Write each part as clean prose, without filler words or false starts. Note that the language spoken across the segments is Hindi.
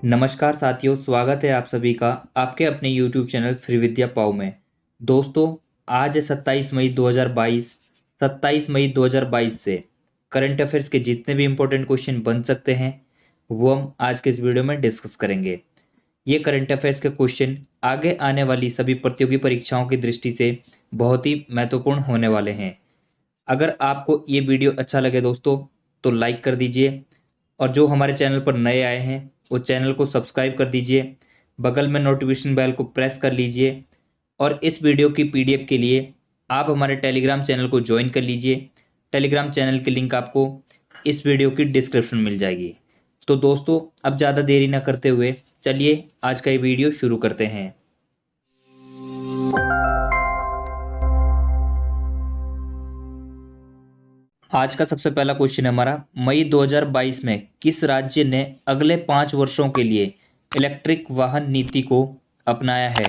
नमस्कार साथियों, स्वागत है आप सभी का आपके अपने YouTube चैनल फ्री विद्या पाओ में। दोस्तों, आज है 27 मई 2022। 27 मई 2022 से करंट अफेयर्स के जितने भी इम्पोर्टेंट क्वेश्चन बन सकते हैं वो हम आज के इस वीडियो में डिस्कस करेंगे। ये करंट अफेयर्स के क्वेश्चन आगे आने वाली सभी प्रतियोगी परीक्षाओं की दृष्टि से बहुत ही महत्वपूर्ण होने वाले हैं। अगर आपको ये वीडियो अच्छा लगे दोस्तों तो लाइक कर दीजिए, और जो हमारे चैनल पर नए आए हैं वो चैनल को सब्सक्राइब कर दीजिए, बगल में नोटिफिकेशन बेल को प्रेस कर लीजिए। और इस वीडियो की पीडीएफ के लिए आप हमारे टेलीग्राम चैनल को ज्वाइन कर लीजिए। टेलीग्राम चैनल की लिंक आपको इस वीडियो की डिस्क्रिप्शन में मिल जाएगी। तो दोस्तों, अब ज़्यादा देरी न करते हुए चलिए आज का ये वीडियो शुरू करते हैं। आज का सबसे पहला क्वेश्चन है हमारा, मई 2022 में किस राज्य ने अगले 5 वर्षों के लिए इलेक्ट्रिक वाहन नीति को अपनाया है?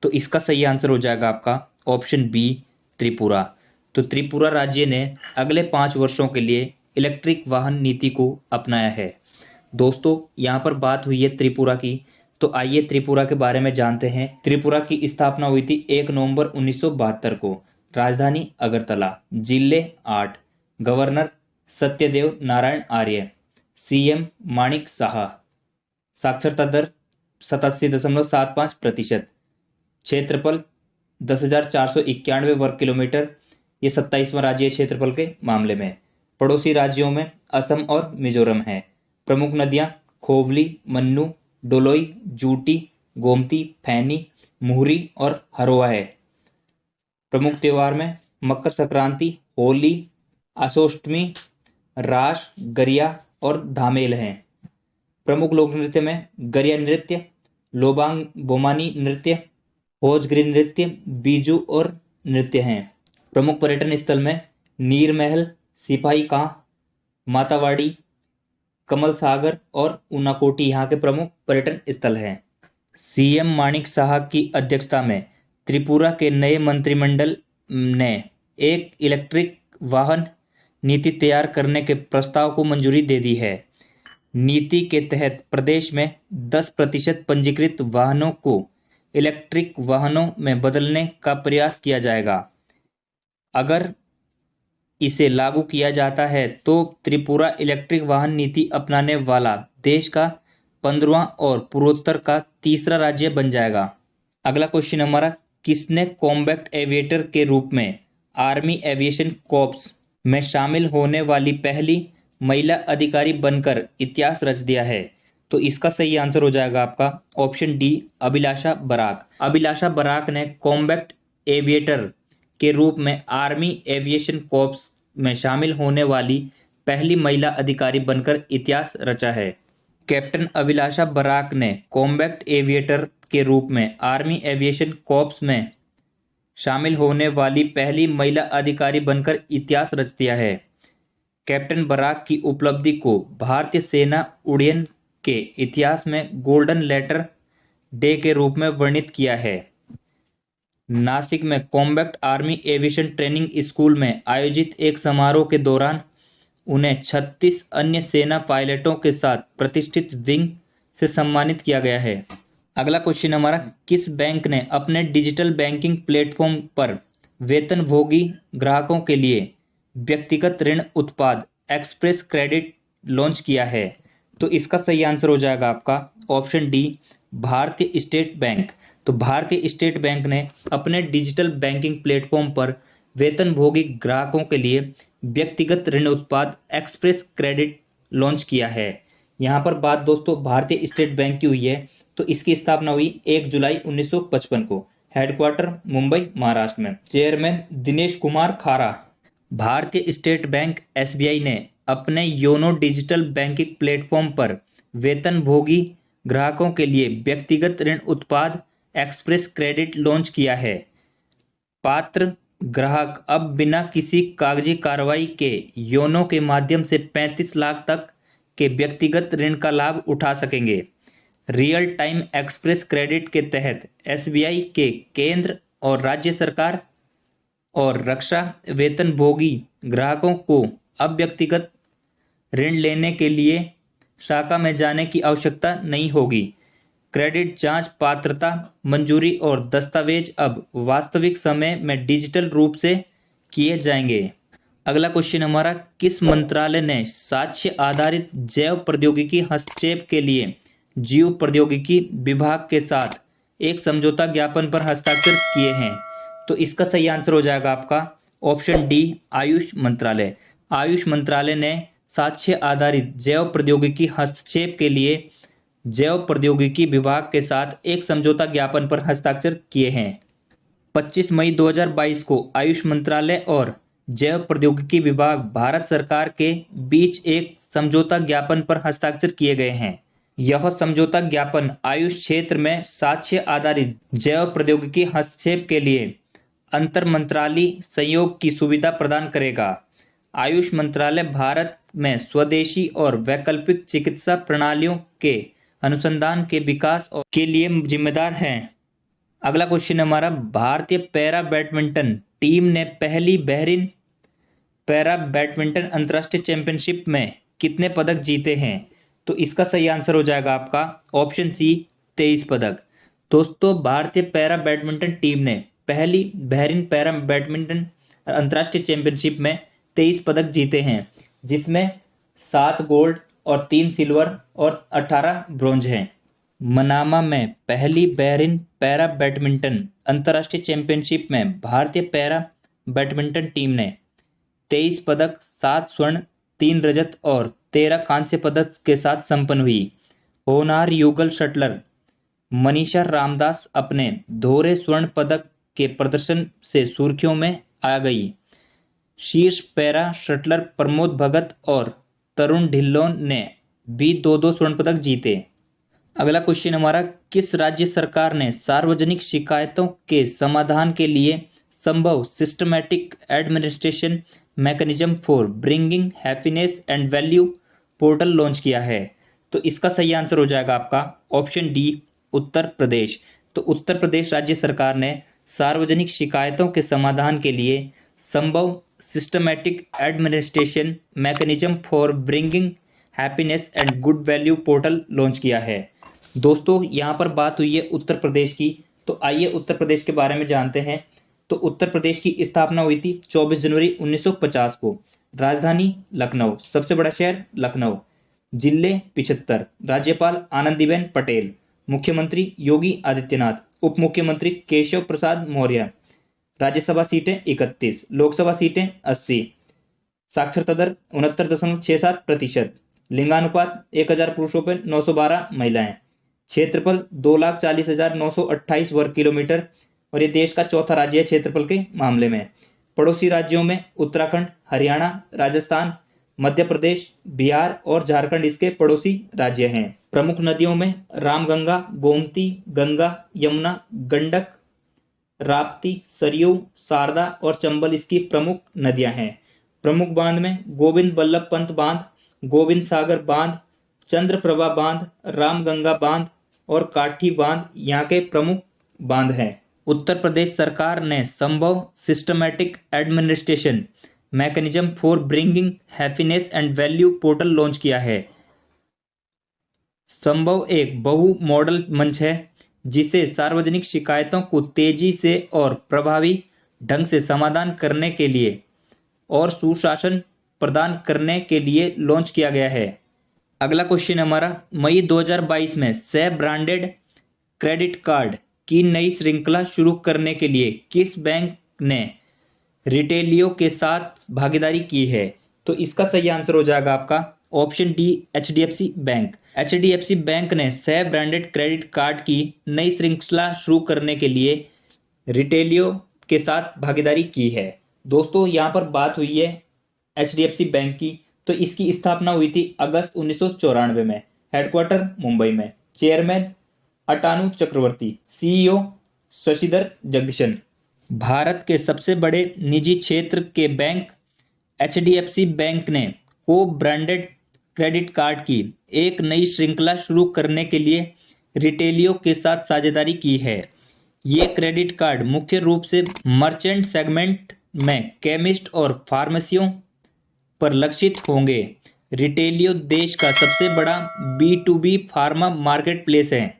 तो इसका सही आंसर हो जाएगा आपका ऑप्शन बी, त्रिपुरा। तो त्रिपुरा राज्य ने अगले 5 वर्षों के लिए इलेक्ट्रिक वाहन नीति को अपनाया है। दोस्तों, यहाँ पर बात हुई है त्रिपुरा की, तो आइए त्रिपुरा के बारे में जानते हैं। त्रिपुरा की स्थापना हुई थी 1 नवंबर 1972 को। राजधानी अगरतला, जिले 8, गवर्नर सत्यदेव नारायण आर्य, सीएम माणिक साहा, साक्षरता दर 87.75%, क्षेत्रफल 10,491 वर्ग किलोमीटर। ये 27वां राज्य है क्षेत्रफल के मामले में। पड़ोसी राज्यों में असम और मिजोरम है। प्रमुख नदियां खोवली, मन्नू, डोलोई, जूटी, गोमती, फैनी, मुहरी और हरोआ है। प्रमुख त्योहार में मकर संक्रांति, होली, आशोष्टमी, रास, गरिया और धामेल हैं। प्रमुख लोक नृत्य में गरिया नृत्य, लोबांग बोमानी नृत्य, भोजगिरी नृत्य, बीजू और नृत्य हैं। प्रमुख पर्यटन स्थल में नीर महल, सिपाही कांह, मातावाड़ी, कमल सागर और ऊनाकोटी यहाँ के प्रमुख पर्यटन स्थल हैं। सीएम माणिक साहा की अध्यक्षता में त्रिपुरा के नए मंत्रिमंडल ने एक इलेक्ट्रिक वाहन नीति तैयार करने के प्रस्ताव को मंजूरी दे दी है। नीति के तहत प्रदेश में 10% पंजीकृत वाहनों को इलेक्ट्रिक वाहनों में बदलने का प्रयास किया जाएगा। अगर इसे लागू किया जाता है तो त्रिपुरा इलेक्ट्रिक वाहन नीति अपनाने वाला देश का 15वां और पूर्वोत्तर का तीसरा राज्य बन जाएगा। अगला क्वेश्चन हमारा, किसने कॉम्बैट एविएटर के रूप में आर्मी एविएशन कॉर्प्स में शामिल होने वाली पहली महिला अधिकारी बनकर इतिहास रच दिया है? तो इसका सही आंसर हो जाएगा आपका ऑप्शन डी, अभिलाषा बराक। अभिलाषा बराक ने कॉम्बैट एविएटर के रूप में आर्मी एविएशन कॉर्प्स में शामिल होने वाली पहली महिला अधिकारी बनकर इतिहास रचा है। कैप्टन अभिलाषा बराक ने कॉम्बैट एविएटर के रूप में आर्मी एविएशन कॉर्प्स में शामिल होने वाली पहली महिला अधिकारी बनकर इतिहास रच दिया है। कैप्टन बराक की उपलब्धि को भारतीय सेना उड्डयन के इतिहास में गोल्डन लेटर डे के रूप में वर्णित किया है। नासिक में combat army aviation training school में आयोजित एक समारोह के दौरान उन्हें 36 अन्य सेना पायलटों के साथ प्रतिष्ठित विंग से सम्मानित किया गया है। अगला क्वेश्चन हमारा, किस बैंक ने अपने डिजिटल बैंकिंग प्लेटफॉर्म पर वेतनभोगी ग्राहकों के लिए व्यक्तिगत ऋण उत्पाद एक्सप्रेस क्रेडिट लॉन्च किया है? तो इसका सही आंसर हो जाएगा आपका ऑप्शन डी, भारतीय स्टेट बैंक। तो भारतीय स्टेट बैंक ने अपने डिजिटल बैंकिंग प्लेटफॉर्म पर वेतनभोगी ग्राहकों के लिए व्यक्तिगत ऋण उत्पाद एक्सप्रेस क्रेडिट लॉन्च किया है। यहाँ पर बात दोस्तों भारतीय स्टेट बैंक की हुई है। तो इसकी स्थापना हुई 1 जुलाई 1955 को। हेडक्वार्टर मुंबई महाराष्ट्र में। चेयरमैन दिनेश कुमार खारा। भारतीय स्टेट बैंक एसबीआई ने अपने योनो डिजिटल बैंकिंग प्लेटफॉर्म पर वेतनभोगी ग्राहकों के लिए व्यक्तिगत ऋण उत्पाद एक्सप्रेस क्रेडिट लॉन्च किया है। पात्र ग्राहक अब बिना किसी कागजी कार्रवाई के योनो के माध्यम से 35 लाख तक के व्यक्तिगत ऋण का लाभ उठा सकेंगे। रियल टाइम एक्सप्रेस क्रेडिट के तहत एसबीआई के केंद्र और राज्य सरकार और रक्षा वेतनभोगी ग्राहकों को अब व्यक्तिगत ऋण लेने के लिए शाखा में जाने की आवश्यकता नहीं होगी। क्रेडिट जांच, पात्रता, मंजूरी और दस्तावेज अब वास्तविक समय में डिजिटल रूप से किए जाएंगे। अगला क्वेश्चन हमारा, किस मंत्रालय ने साक्ष्य आधारित जैव प्रौद्योगिकी हस्तक्षेप के लिए जीव प्रौद्योगिकी विभाग के साथ एक समझौता ज्ञापन पर हस्ताक्षर किए हैं? तो इसका सही आंसर हो जाएगा आपका ऑप्शन डी, आयुष मंत्रालय। आयुष मंत्रालय ने साक्ष्य आधारित जैव प्रौद्योगिकी हस्तक्षेप के लिए जैव प्रौद्योगिकी विभाग के साथ एक समझौता ज्ञापन पर हस्ताक्षर किए हैं। 25 मई 2022 को आयुष मंत्रालय और जैव प्रौद्योगिकी विभाग भारत सरकार के बीच एक समझौता ज्ञापन पर हस्ताक्षर किए गए हैं। यह समझौता ज्ञापन आयुष क्षेत्र में साक्ष्य आधारित जैव प्रौद्योगिकी हस्तक्षेप के लिए अंतर मंत्रालयी सहयोग की सुविधा प्रदान करेगा। आयुष मंत्रालय भारत में स्वदेशी और वैकल्पिक चिकित्सा प्रणालियों के अनुसंधान के विकास के लिए जिम्मेदार है। अगला क्वेश्चन हमारा, भारतीय पैरा बैडमिंटन टीम ने पहली बहरीन पैरा बैडमिंटन अंतर्राष्ट्रीय चैंपियनशिप में कितने पदक जीते हैं? तो इसका सही आंसर हो जाएगा आपका ऑप्शन सी, 23 पदक। दोस्तों, भारतीय पैरा बैडमिंटन टीम ने पहली बहरीन पैरा बैडमिंटन अंतर्राष्ट्रीय चैंपियनशिप में 23 पदक जीते हैं, जिसमें 7 गोल्ड और 3 सिल्वर और 18 ब्रॉन्ज हैं। मनामा में पहली बहरीन पैरा बैडमिंटन अंतर्राष्ट्रीय चैंपियनशिप में भारतीय पैरा बैडमिंटन टीम ने 23 पदक, 7 स्वर्ण, 3 रजत और 13 कांस्य पदक के साथ संपन्न हुई। होनहार युगल शटलर मनीषा रामदास अपने दोहरे स्वर्ण पदक के प्रदर्शन से सुर्खियों में आ गई। शीर्ष पैरा शटलर प्रमोद भगत और तरुण ढिल्लोन ने भी 2-2 स्वर्ण पदक जीते। अगला क्वेश्चन हमारा, किस राज्य सरकार ने सार्वजनिक शिकायतों के समाधान के लिए संभव systematic administration mechanism for bringing happiness and value portal launch किया है? तो इसका सही आंसर हो जाएगा आपका ऑप्शन डी, उत्तर प्रदेश। तो उत्तर प्रदेश राज्य सरकार ने सार्वजनिक शिकायतों के समाधान के लिए संभव systematic administration mechanism for bringing happiness and good value portal launch किया है। दोस्तों, यहाँ पर बात हुई है उत्तर प्रदेश की, तो आइए उत्तर प्रदेश के बारे में जानते हैं। तो उत्तर प्रदेश की स्थापना हुई थी 24 जनवरी 1950 को। राजधानी लखनऊ, सबसे बड़ा शहर लखनऊ, जिले 75, राज्यपाल आनंदीबेन पटेल, मुख्यमंत्री योगी आदित्यनाथ, उप मुख्यमंत्री केशव प्रसाद मौर्य, राज्यसभा सीटें 31, लोकसभा सीटें 80, साक्षरता दर 69.67%, लिंगानुपात 1000 पुरुषों पर 912 महिलाएं, क्षेत्रफल 2,40,928 वर्ग किलोमीटर और ये देश का चौथा राज्य है क्षेत्रफल के मामले में। पड़ोसी राज्यों में उत्तराखंड, हरियाणा, राजस्थान, मध्य प्रदेश, बिहार और झारखंड इसके पड़ोसी राज्य हैं। प्रमुख नदियों में रामगंगा, गोमती, गंगा, यमुना, गंडक, राप्ती, सरयू, शारदा और चंबल इसकी प्रमुख नदियां हैं। प्रमुख बांध में गोविंद बल्लभ पंत बांध, गोविंद सागर बांध, चंद्रप्रभा बांध, रामगंगा बांध और काठी बांध यहाँ के प्रमुख बांध हैं। उत्तर प्रदेश सरकार ने संभव systematic administration mechanism for bringing happiness and value portal launch किया है। संभव एक बहु मॉडल मंच है जिसे सार्वजनिक शिकायतों को तेजी से और प्रभावी ढंग से समाधान करने के लिए और सुशासन प्रदान करने के लिए लॉन्च किया गया है। अगला क्वेश्चन हमारा, मई 2022 में सह ब्रांडेड क्रेडिट कार्ड की नई श्रृंखला शुरू करने के लिए किस बैंक ने रिटेलियो के साथ भागीदारी की है? तो इसका सही आंसर हो जाएगा आपका option D, HDFC bank. HDFC bank ने सह ब्रांडेड क्रेडिट कार्ड की नई श्रृंखला शुरू करने के लिए रिटेलियो के साथ भागीदारी की है। दोस्तों, यहाँ पर बात हुई है एचडीएफसी बैंक की, तो इसकी स्थापना हुई थी अगस्त 1994 में। हेडक्वार्टर मुंबई में। चेयरमैन अटानु चक्रवर्ती, सीईओ शशिधर जगदीशन। भारत के सबसे बड़े निजी क्षेत्र के बैंक एचडीएफसी बैंक ने को ब्रांडेड क्रेडिट कार्ड की एक नई श्रृंखला शुरू करने के लिए रिटेलियो के साथ साझेदारी की है। ये क्रेडिट कार्ड मुख्य रूप से मर्चेंट सेगमेंट में केमिस्ट और फार्मेसियों पर लक्षित होंगे। रिटेलियो देश का सबसे बड़ा B2B फार्मा मार्केट प्लेस है।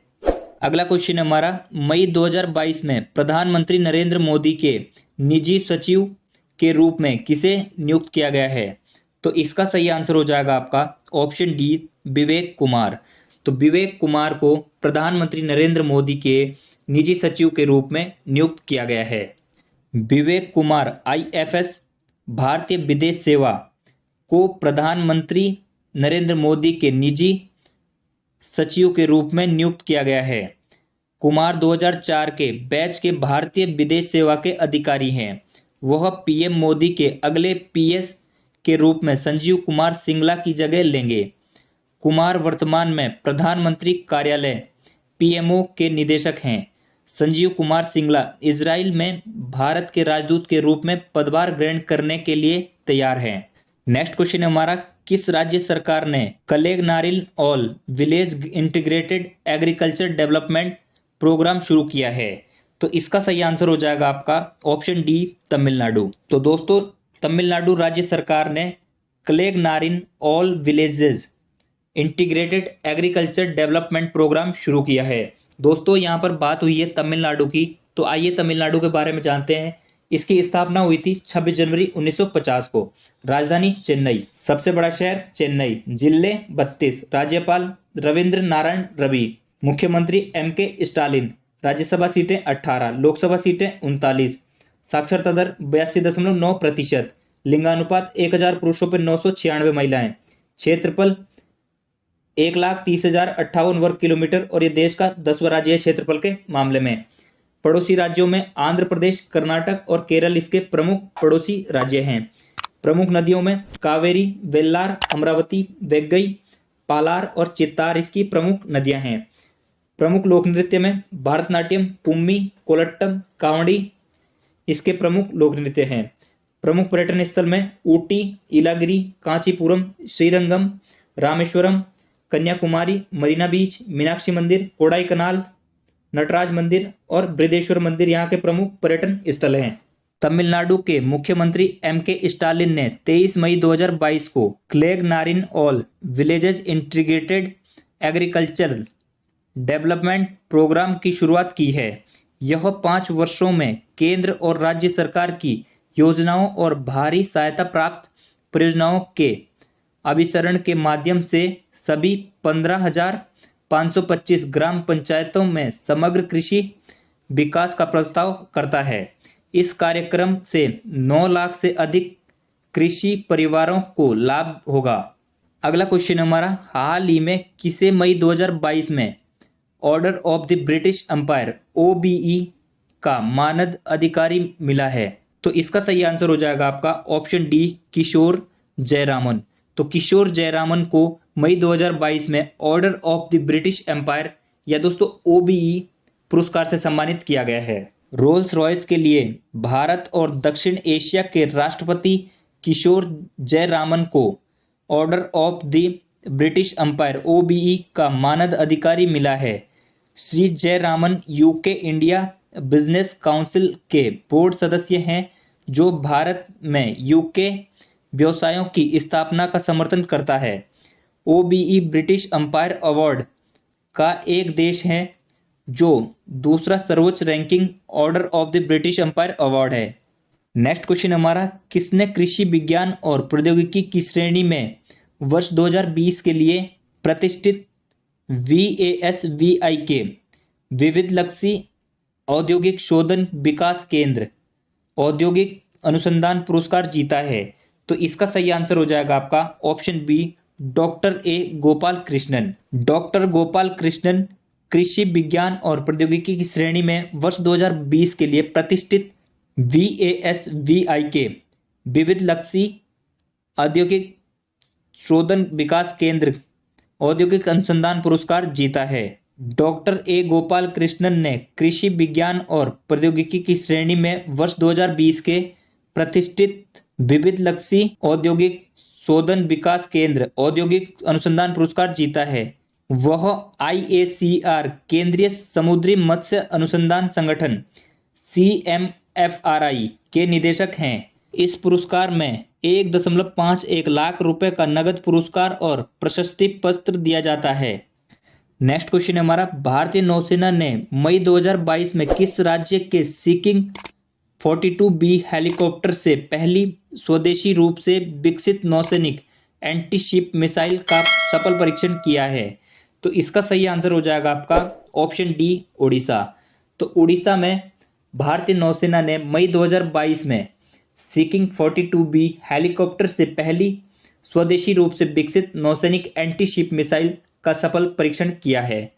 अगला क्वेश्चन है हमारा, मई 2022 में प्रधानमंत्री नरेंद्र मोदी के निजी सचिव के रूप में किसे नियुक्त किया गया है? तो इसका सही आंसर हो जाएगा आपका ऑप्शन डी, विवेक कुमार। तो विवेक कुमार को प्रधानमंत्री नरेंद्र मोदी के निजी सचिव के रूप में नियुक्त किया गया है। विवेक कुमार IFS भारतीय विदेश सेवा को प्रधानमंत्री नरेंद्र मोदी के निजी सचिव के रूप में नियुक्त किया गया है। कुमार 2004 के बैच के भारतीय विदेश सेवा के अधिकारी हैं। वह PM मोदी के अगले PS के रूप में संजीव कुमार सिंगला की जगह लेंगे। कुमार वर्तमान में प्रधानमंत्री कार्यालय PMO के निदेशक हैं। संजीव कुमार सिंगला इजराइल में भारत के राजदूत के रूप में पदभार ग्रहण करने के लिए तैयार हैं। नेक्स्ट क्वेश्चन है हमारा, किस राज्य सरकार ने कलेगनारिल all village integrated agriculture development programme शुरू किया है? तो इसका सही आंसर हो जाएगा आपका ऑप्शन डी, तमिलनाडु। तो दोस्तों, तमिलनाडु राज्य सरकार ने कलेगनारिन all villages integrated agriculture development programme शुरू किया है। दोस्तों, यहाँ पर बात हुई है तमिलनाडु की, तो आइए तमिलनाडु के बारे में जानते हैं। इसकी स्थापना हुई थी 26 जनवरी 1950 को। राजधानी चेन्नई, सबसे बड़ा शहर चेन्नई, जिले 32, राज्यपाल रविंद्र नारायण रवि, मुख्यमंत्री MK स्टालिन, राज्यसभा सीटें 18, लोकसभा सीटें 39, साक्षरता दर 82.9%, लिंगानुपात 1000 पुरुषों पर 996 महिलाएं, क्षेत्रफल 1,30,058 वर्ग किलोमीटर और ये देश का 10वां राज्य है क्षेत्रफल के मामले में। पड़ोसी राज्यों में आंध्र प्रदेश, कर्नाटक और केरल इसके प्रमुख पड़ोसी राज्य हैं। प्रमुख नदियों में कावेरी, वेल्लार, अमरावती, वेग्गई, पालार और चित्तार इसकी प्रमुख नदियां हैं। प्रमुख लोक नृत्य में भरतनाट्यम, पुम्मी, कोलट्टम, कावड़ी इसके प्रमुख लोक नृत्य हैं। प्रमुख पर्यटन स्थल में ऊटी, इलागिरी, कांचीपुरम, श्रीरंगम, रामेश्वरम, कन्याकुमारी, मरीना बीच, मीनाक्षी मंदिर, कोडाई कनाल, नटराज मंदिर और बृहदेश्वर मंदिर यहाँ के प्रमुख पर्यटन स्थल हैं। तमिलनाडु के मुख्यमंत्री MK स्टालिन ने 23 मई 2022 को कलेगनारिन all villages integrated agriculture development programme की शुरुआत की है। यह 5 वर्षों में केंद्र और राज्य सरकार की योजनाओं और भारी सहायता प्राप्त परियोजनाओं के अभिसरण के माध्यम से सभी 15,525 ग्राम पंचायतों में समग्र कृषि विकास का प्रस्ताव करता है। इस कार्यक्रम से 9 लाख से अधिक कृषि परिवारों को लाभ होगा। अगला क्वेश्चन हमारा, हाल ही में किसे मई 2022 में order of the British empire OBE का मानद अधिकारी मिला है? तो इसका सही आंसर हो जाएगा आपका ऑप्शन डी, किशोर जयरामन। तो किशोर जयरामन को मई 2022 में order of the British empire या दोस्तों OBE पुरस्कार से सम्मानित किया गया है। रोल्स रॉयस के लिए भारत और दक्षिण एशिया के राष्ट्रपति किशोर जयरामन को order of the British empire OBE का मानद अधिकारी मिला है। Shri Jayaraman UK India business council के बोर्ड सदस्य हैं, जो भारत में UK व्यवसायों की स्थापना का समर्थन करता है। OBE ब्रिटिश एम्पायर अवार्ड का एक देश है जो दूसरा सर्वोच्च ranking order of the British empire award है। नेक्स्ट क्वेश्चन हमारा, किसने कृषि विज्ञान और प्रौद्योगिकी की श्रेणी में वर्ष 2020 के लिए प्रतिष्ठित VASVI के विविध लक्ष्य औद्योगिक शोधन विकास केंद्र औद्योगिक अनुसंधान पुरस्कार जीता है? तो इसका सही आंसर हो जाएगा आपका option B, doctor A Gopal Krishnan. Doctor Gopal Krishnan कृषि विज्ञान और प्रौद्योगिकी की श्रेणी में वर्ष 2020 के लिए प्रतिष्ठित VASVI के विविध लक्ष्य औद्योगिक शोधन विकास केंद्र औद्योगिक अनुसंधान पुरस्कार जीता है। डॉक्टर A गोपाल कृष्णन ने कृषि विज्ञान और प्रौद्योगिकी की श्रेणी में वर्ष 2020 के प्रतिष्ठित विविध लक्ष्य औद्योगिक शोधन विकास केंद्र औद्योगिक अनुसंधान पुरस्कार जीता है। वह IACR केंद्रीय समुद्री मत्स्य अनुसंधान संगठन CMFRI के निदेशक हैं। इस पुरस्कार में 1.51 लाख रुपए का नगद पुरस्कार और प्रशस्ति पत्र दिया जाता है। नेक्स्ट क्वेश्चन है हमारा, भारतीय नौसेना ने मई 2022 में किस राज्य के सीकिंग 42B हेलीकॉप्टर से पहली स्वदेशी रूप से विकसित नौसैनिक एंटी शिप मिसाइल का सफल परीक्षण किया है? तो इसका सही आंसर हो जाएगा आपका ऑप्शन डी, उड़ीसा। तो उड़ीसा में भारतीय नौसेना ने मई 2022 में सीकिंग 42B हेलीकॉप्टर से पहली स्वदेशी रूप से विकसित नौसैनिक एंटी शिप मिसाइल का सफल परीक्षण किया है।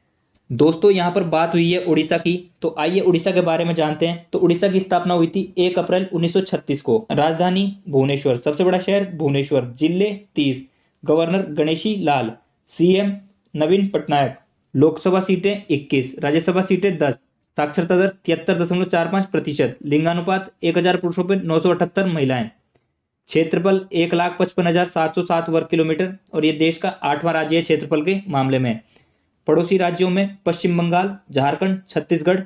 दोस्तों यहाँ पर बात हुई है उड़ीसा की, तो आइए उड़ीसा के बारे में जानते हैं। तो उड़ीसा की स्थापना हुई थी 1 अप्रैल 1936 को। राजधानी भुवनेश्वर, सबसे बड़ा शहर भुवनेश्वर, जिले 30, गवर्नर गणेशी लाल, सीएम नवीन पटनायक, लोकसभा सीटें 21, राज्यसभा सीटें 10, साक्षरता दर 73.45%, लिंगानुपात 1000 पुरुषों पर 978 महिलाएं, क्षेत्रफल 1,55,707 वर्ग किलोमीटर और ये देश का 8वां राज्य है क्षेत्रफल के मामले में। पड़ोसी राज्यों में पश्चिम बंगाल, झारखंड, छत्तीसगढ़,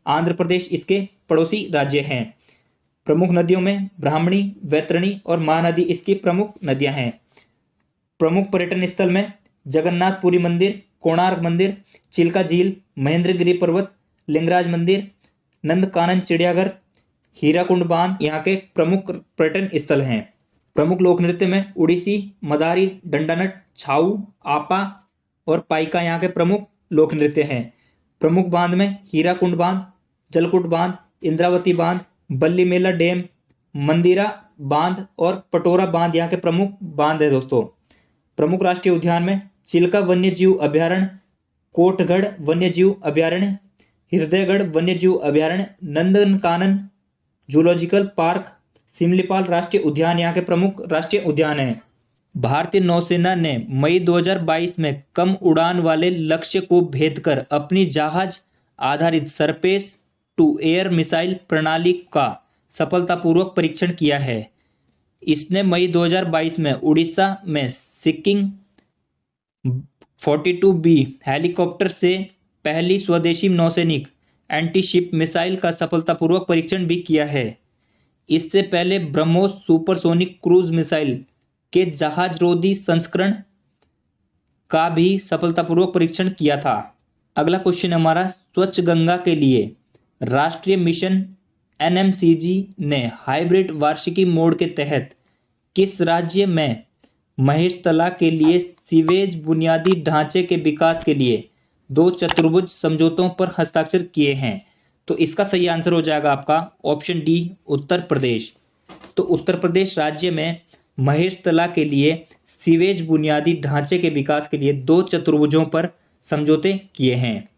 आंध्र प्रदेश इसके पड़ोसी राज्य हैं। प्रमुख नदियों में ब्राह्मणी, वैतरणी और महानदी इसकी प्रमुख नदियां हैं। प्रमुख पर्यटन स्थल में जगन्नाथपुरी मंदिर, कोणार्क मंदिर, चिल्का झील, महेंद्रगिरी पर्वत, लिंगराज मंदिर, नंदकानन चिड़ियाघर, हीराकुंड बांध यहाँ के प्रमुख पर्यटन स्थल हैं। प्रमुख लोक नृत्य में उड़ीसी, मदारी, दंडानट, छाऊ, आपा और पाइका यहाँ के प्रमुख लोक नृत्य हैं। प्रमुख बांध में हीराकुंड बांध, जलकुंड बांध, इंद्रावती बांध, बल्ली मेला डैम, मंदिरा बांध और पटोरा बांध यहाँ के प्रमुख बांध है दोस्तों। प्रमुख राष्ट्रीय उद्यान में चिल्का वन्यजीव अभ्यारण्य, कोटगढ़ वन्यजीव अभ्यारण्य, हृदयगढ़ वन्यजीव अभ्यारण्य, नंदनकानन जूलॉजिकल पार्क, सिमलीपाल राष्ट्रीय उद्यान यहाँ के प्रमुख राष्ट्रीय उद्यान हैं। भारतीय नौसेना ने मई 2022 में कम उड़ान वाले लक्ष्य को भेदकर अपनी जहाज आधारित सरफेस टू एयर मिसाइल प्रणाली का सफलतापूर्वक परीक्षण किया है। इसने मई 2022 में उड़ीसा में सीकिंग 42B हेलीकॉप्टर से पहली स्वदेशी नौसैनिक एंटी शिप मिसाइल का सफलतापूर्वक परीक्षण भी किया है। इससे पहले ब्रह्मोस सुपरसोनिक क्रूज मिसाइल के जहाजरोधी संस्करण का भी सफलतापूर्वक परीक्षण किया था। अगला क्वेश्चन हमारा, स्वच्छ गंगा के लिए राष्ट्रीय मिशन NMCG ने हाइब्रिड वार्षिकी मोड के तहत किस राज्य में महेशतला के लिए सीवेज बुनियादी ढांचे के विकास के लिए 2 चतुर्भुज समझौतों पर हस्ताक्षर किए हैं? तो इसका सही आंसर हो जाएगा आपका ऑप्शन डी, उत्तर प्रदेश। तो उत्तर प्रदेश राज्य में महेशतला के लिए सीवेज बुनियादी ढांचे के विकास के लिए 2 चतुर्भुजों पर समझौते किए हैं।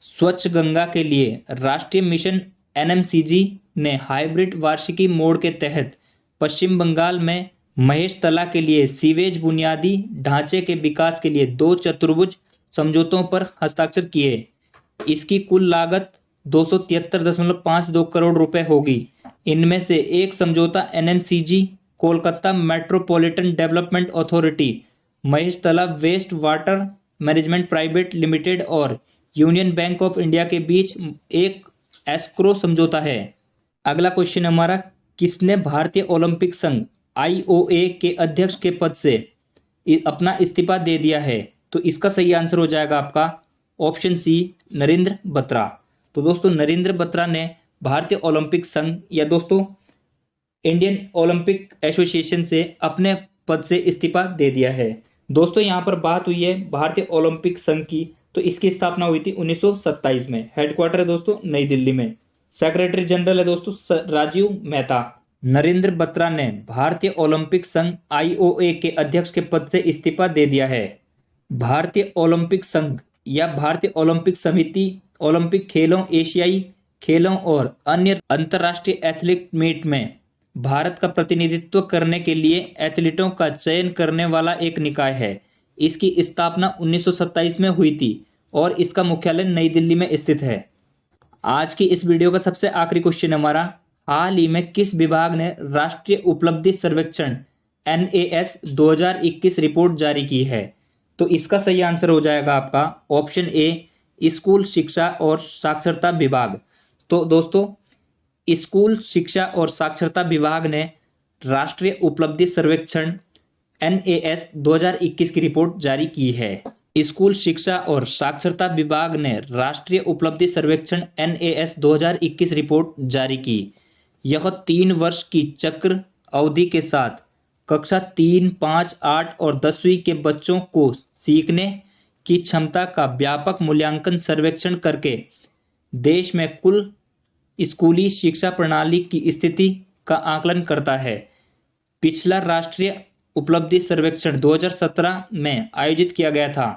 स्वच्छ गंगा के लिए राष्ट्रीय मिशन NMCG ने हाइब्रिड वार्षिकी मोड के तहत पश्चिम बंगाल में महेशतला के लिए सीवेज बुनियादी ढांचे के विकास के लिए 2 चतुर्भुज समझौतों पर हस्ताक्षर किए। इसकी कुल लागत 273.52 करोड़ रुपए होगी। इनमें से एक समझौता NMCG Kolkata metropolitan development authority, Maheshtala waste water management private limited और यूनियन बैंक ऑफ इंडिया के बीच एक एस्क्रो समझौता है। अगला क्वेश्चन हमारा, किसने भारतीय ओलंपिक संघ IOA के अध्यक्ष के पद से अपना इस्तीफा दे दिया है? तो इसका सही आंसर हो जाएगा आपका ऑप्शन सी, नरेंद्र बत्रा। तो दोस्तों नरेंद्र बत्रा ने भारतीय ओलंपिक संघ या दोस्तों इंडियन ओलंपिक एसोसिएशन से अपने पद से इस्तीफा दे दिया है। दोस्तों यहाँ पर बात हुई है भारतीय ओलंपिक संघ की, तो इसकी स्थापना हुई थी 1927 में। हेडक्वार्टर है दोस्तों नई दिल्ली में। सेक्रेटरी जनरल है दोस्तों राजीव मेहता। नरेंद्र बत्रा ने भारतीय ओलंपिक संघ IOA के अध्यक्ष के पद से इस्तीफा दे दिया है। भारतीय ओलंपिक संघ या भारतीय ओलंपिक समिति ओलंपिक खेलों, एशियाई खेलों और अन्य अंतर्राष्ट्रीय एथलेटिक मीट में भारत का प्रतिनिधित्व करने के लिए एथलीटों का चयन करने वाला एक निकाय है। इसकी स्थापना 1927 में हुई थी और इसका मुख्यालय नई दिल्ली में स्थित है। आज की इस वीडियो का सबसे आखिरी क्वेश्चन हमारा, हाल ही में किस विभाग ने राष्ट्रीय उपलब्धि सर्वेक्षण NAS 2021 रिपोर्ट जारी की है? तो इसका सही आंसर हो जाएगा आपका ऑप्शन ए, स्कूल शिक्षा और साक्षरता विभाग। तो दोस्तों स्कूल शिक्षा और साक्षरता विभाग ने राष्ट्रीय उपलब्धि सर्वेक्षण NAS 2021 की रिपोर्ट जारी की है। स्कूल शिक्षा और साक्षरता विभाग ने राष्ट्रीय उपलब्धि सर्वेक्षण NAS 2021 रिपोर्ट जारी की। यह 3 वर्ष की चक्र अवधि के साथ कक्षा 3, 5, 8 और 10वीं के बच्चों को सीखने की क्षमता का व्यापक मूल्यांकन सर्वेक्षण करके देश में कुल स्कूली शिक्षा प्रणाली की स्थिति का आकलन करता है। पिछला राष्ट्रीय उपलब्धि सर्वेक्षण 2017 में आयोजित किया गया था।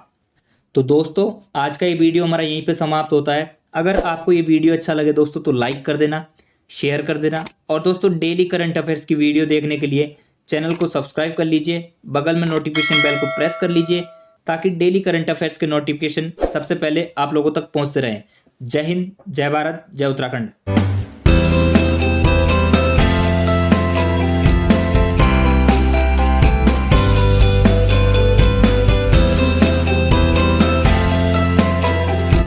तो दोस्तों, आज का ये वीडियो हमारा यहीं पे समाप्त होता है। अगर आपको ये वीडियो अच्छा लगे दोस्तों तो लाइक कर देना, शेयर कर देना और दोस्तों डेली करंट अफेयर्स की वीडियो देखने के लिए चैनल को सब्सक्राइब कर लीजिए, बगल में नोटिफिकेशन बेल को प्रेस कर लीजिए ताकि डेली करंट अफेयर्स के नोटिफिकेशन सबसे पहले आप लोगों तक पहुंचते रहें। जय हिंद, जय भारत, जय उत्तराखंड।